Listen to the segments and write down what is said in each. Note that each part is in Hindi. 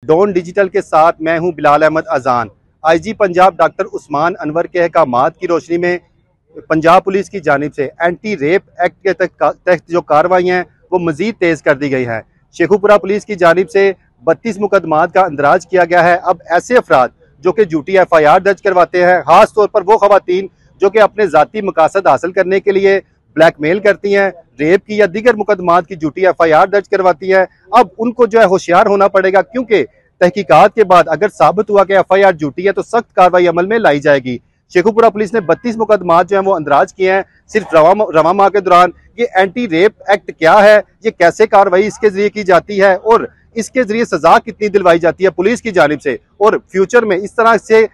डॉन डिजिटल के साथ मैं हूं बिलाल अहमद अजान। आईजी पंजाब डॉक्टर उस्मान अनवर के अहकामात की रोशनी में पंजाब पुलिस की जानिब से एंटी रेप एक्ट के तहत जो कार्रवाई हैं वो मजीद तेज कर दी गई हैं। शेखुपुरा पुलिस की जानिब से 32 मुकदमात का अंदराज किया गया है। अब ऐसे अफराद जो कि झूठी FIR दर्ज करवाते हैं, खास तौर पर वो खवातीन जो कि अपने जाती मकासद हासिल करने के लिए ब्लैकमेल करती हैं, रेप की या दीगर मुकदमात की झूठी FIR दर्ज करवाती हैं, अब उनको जो है होशियार होना पड़ेगा, क्योंकि तहकीकात के बाद अगर साबित हुआ कि FIR झूठी है तो सख्त कार्रवाई अमल में लाई जाएगी। शेखुपुरा पुलिस ने 32 मुकदमात जो है वो अंदराज किए हैं सिर्फ रवा माह के दौरान। ये एंटी रेप एक्ट क्या है, ये कैसे कार्रवाई इसके जरिए की जाती है और इसके जरिए सजा कितनी दिलवाई जाती है पुलिस की जानिब से, और फ्यूचर में इस तरह से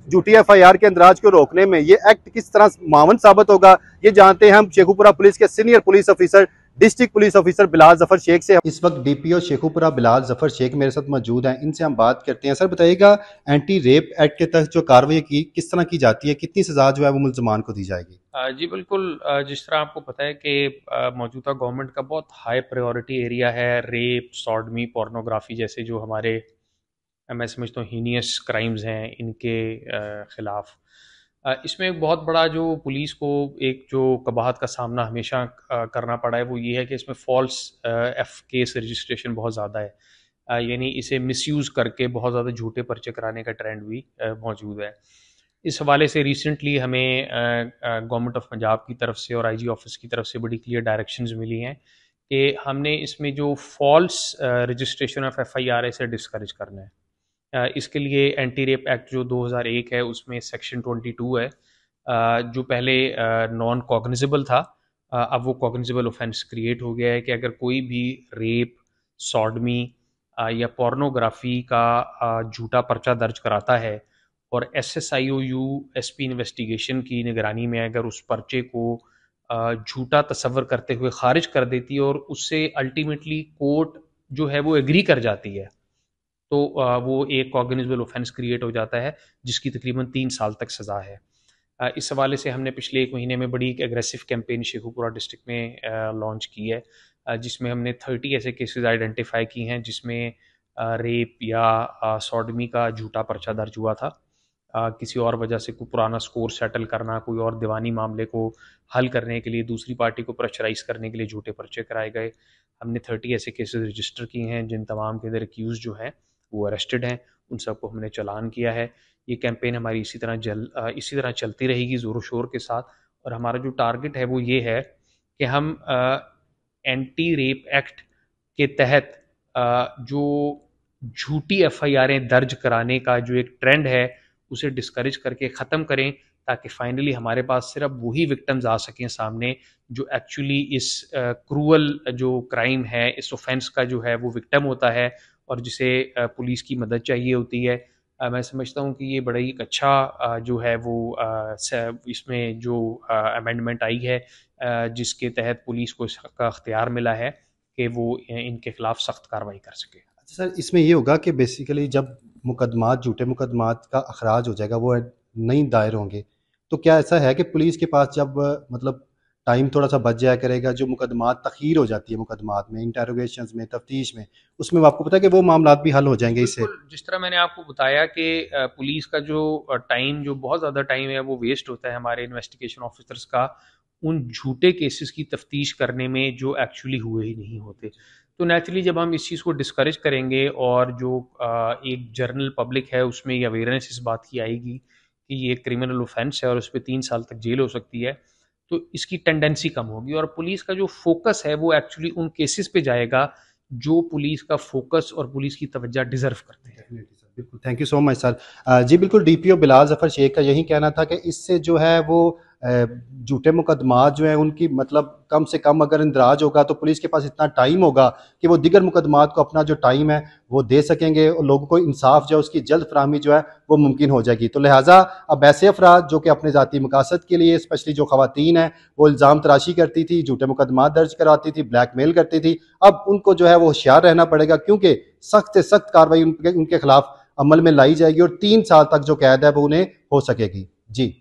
झूठी FIR के अंदराज को रोकने में ये एक्ट किस तरह मावन साबित होगा, ये जानते हैं हम शेखुपुरा पुलिस के senior police officer district police officer Bilal Zafar Sheikh से। इस वक्त DPO शेखुपुरा बिलाल जफर शेख मेरे साथ मौजूद हैं, इनसे हम बात करते हैं। सर बताइएगा, एंटी रेप एक्ट के तहत जो कार्रवाई की किस तरह की जाती है, कितनी सजा जो है वो मुल्ज़मान को दी जाएगी? जी बिल्कुल। जिस तरह आपको पता है कि मौजूदा गवर्नमेंट का बहुत हाई प्रायोरिटी एरिया है रेप, सॉडमी, पोर्नोग्राफी जैसे जो हमारे मैं समझता हूँ हीनियस क्राइम्स हैं, इनके ख़िलाफ़ इसमें एक बहुत बड़ा जो पुलिस को एक जो कबाहत का सामना हमेशा करना पड़ा है वो ये है कि इसमें फॉल्स केस रजिस्ट्रेशन बहुत ज़्यादा है। यानी इसे मिसयूज़ करके बहुत ज़्यादा झूठे पर्चे कराने का ट्रेंड भी मौजूद है। इस हवाले से रिसेंटली हमें गवर्नमेंट ऑफ पंजाब की तरफ से और IG ऑफिस की तरफ से बड़ी क्लियर डायरेक्शंस मिली हैं कि हमने इसमें जो फॉल्स रजिस्ट्रेशन ऑफ FIR से डिस्करेज करना है। इसके लिए एंटी रेप एक्ट जो 2001 है उसमें सेक्शन 22 है, जो पहले नॉन कॉग्निजेबल था, अब वो कॉग्निजेबल ऑफेंस क्रिएट हो गया है कि अगर कोई भी रेप, सॉडमी या पोर्नोग्राफी का झूठा पर्चा दर्ज कराता है और SSIOU SP इन्वेस्टिगेशन की निगरानी में अगर उस पर्चे को झूठा तस्वर करते हुए खारिज कर देती है और उससे अल्टीमेटली कोर्ट जो है वो एग्री कर जाती है, तो वो एक कॉग्निजेबल ऑफेंस क्रिएट हो जाता है जिसकी तकरीबन 3 साल तक सज़ा है। इस हवाले से हमने पिछले 1 महीने में बड़ी एक एग्रेसिव कैंपेन शेखुपुरा डिस्ट्रिक्ट में लॉन्च की है, जिसमें हमने 30 ऐसे केसेस आइडेंटिफाई की हैं जिसमें रेप या सॉडमी का झूठा पर्चा दर्ज हुआ था। किसी और वजह से कोई पुराना स्कोर सेटल करना, कोई और दीवानी मामले को हल करने के लिए दूसरी पार्टी को प्रेशराइज करने के लिए झूठे पर्चे कराए गए। हमने 30 ऐसे केसेस रजिस्टर किए हैं जिन तमाम के अंदर एक्यूज जो हैं वो अरेस्टेड हैं, उन सबको हमने चालान किया है। ये कैंपेन हमारी इसी तरह चलती रहेगी ज़ोर शोर के साथ, और हमारा जो टारगेट है वो ये है कि हम एंटी रेप एक्ट के तहत जो झूठी FIR दर्ज कराने का जो एक ट्रेंड है उसे डिस्करेज करके ख़त्म करें, ताकि फाइनली हमारे पास सिर्फ वही विक्टिम्स आ सकें सामने जो एक्चुअली इस क्रूअल जो क्राइम है, इस ऑफेंस का जो है वो विक्टिम होता है और जिसे पुलिस की मदद चाहिए होती है। मैं समझता हूँ कि ये बड़ा ही एक अच्छा जो है वो इसमें जो अमेंडमेंट आई है, जिसके तहत पुलिस को इसका अख्तियार मिला है कि वो इनके खिलाफ सख्त कार्रवाई कर सके। अच्छा सर, इसमें ये होगा कि बेसिकली जब मुकदमात, झूठे मुकदमात का अखराज हो जाएगा, वो नहीं दायर होंगे, तो क्या ऐसा है कि पुलिस के पास जब मतलब टाइम थोड़ा सा बच जाया करेगा, जो मुकदमात तखीर हो जाती है मुकदमात में, इंटेरोगेशंस में, तफ्तीश में, उसमें आपको पता है कि वो मामलात भी हल हो जाएंगे इससे? जिस तरह मैंने आपको बताया कि पुलिस का जो टाइम, जो बहुत ज़्यादा टाइम है वो वेस्ट होता है हमारे इन्वेस्टिगेशन ऑफिसर्स का उन झूठे केसेस की तफ्तीश करने में जो एक्चुअली हुए ही नहीं होते। तो नेचुरली जब हम इस चीज़ को डिस्करेज करेंगे और जो एक जनरल पब्लिक है उसमें ये अवेयरनेस इस बात की आएगी कि ये क्रिमिनल ऑफेंस है और उस पर 3 साल तक जेल हो सकती है, तो इसकी टेंडेंसी कम होगी और पुलिस का जो फोकस है वो एक्चुअली उन केसेस पे जाएगा जो पुलिस का फोकस और पुलिस की तवज्जो डिजर्व करते हैं। बिल्कुल, thank you so much sir. जी बिल्कुल, DPO बिलाल जफर शेख का यही कहना था कि इससे जो है वो झूठे मुकदमात जो हैं उनकी मतलब कम से कम अगर इंदराज होगा तो पुलिस के पास इतना टाइम होगा कि वो दिगर मुकदमात को अपना जो टाइम है वो दे सकेंगे और लोगों को इंसाफ जो है उसकी जल्द फराहमी जो है वो मुमकिन हो जाएगी। तो लिहाजा अब ऐसे अफराद जो कि अपने ज़ाती मकासद के लिए, स्पेशली जो खवातीन हैं वो इल्ज़ाम तराशी करती थी, झूठे मुकदमात दर्ज कराती थी, ब्लैकमेल करती थी, अब उनको जो है वो होशियार रहना पड़ेगा, क्योंकि सख्त से सख्त कार्रवाई उनके खिलाफ अमल में लाई जाएगी और 3 साल तक जो कैद है वो उन्हें हो सकेगी। जी।